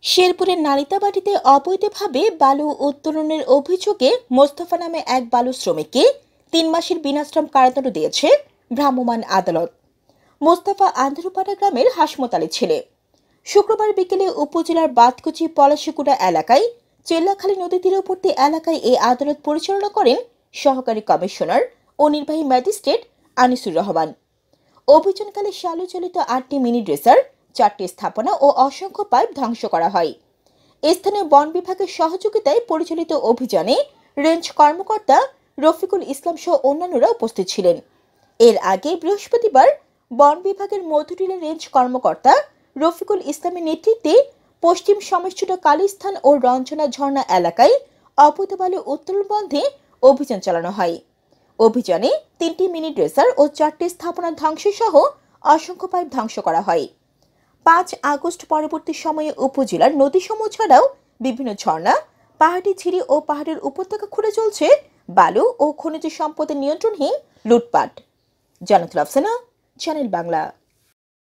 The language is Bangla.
শেরপুরের নালিতাবাড়ীতে অবৈধভাবে বালু উত্তোলনের অভিযোগে মোস্তফা নামে এক বালু শ্রমিককে ৩ মাসের বিনাশ্রম কারাদণ্ড দিয়েছে ভ্রাম্যমাণ আদালত। মোস্তফা আন্ধারুপাড়া গ্রামের হাসমত আলী ছেলে। শুক্রবার বিকেলে উপজেলার বাতকুচি পলাশিকুড়া এলাকায় চেল্লাখালী নদী তীরবর্তী এলাকায় এই আদালত পরিচালনা করেন সহকারী কমিশনার ও নির্বাহী ম্যাজিস্ট্রেট আনিসুর রহমান। অভিযানকালে চালিত ৮টি মিনি ড্রেসার, 4টি স্থাপনা ও অসংখ্য পাইপ ধ্বংস করা হয়। স্থানীয় বন বিভাগের সহযোগিতায় পরিচালিত অভিযানে রেঞ্জ কর্মকর্তা রফিকুল ইসলাম সহ অন্যান্যরা উপস্থিত ছিলেন। এর আগে বৃহস্পতিবার বন বিভাগের মধুটিলা রেঞ্জ কর্মকর্তা রফিকুল ইসলামের নেতৃত্বে পশ্চিম সমেষ্টুটা কালীস্থান ও রঞ্জনা ঝর্ণা এলাকায় অবৈধ বালু উত্তোলন বন্ধে অভিযান চালানো হয়। অভিযানে 3টি মিনি ড্রেসার ও 4টি স্থাপনা ধ্বংস সহ অসংখ্য পাইপ ধ্বংস করা হয়। 5 আগস্ট পরবর্তী সময়ে উপজেলার নদীসমূহ ছাড়াও বিভিন্ন ঝর্ণা, পাহাড়ি ঝিরি ও পাহাড়ের উপত্যকা ঘুরে চলছে বালু ও খনিজ সম্পদের নিয়ন্ত্রণহীন লুটপাট। জান্নাতুল আফসানা, চ্যানেল বাংলা।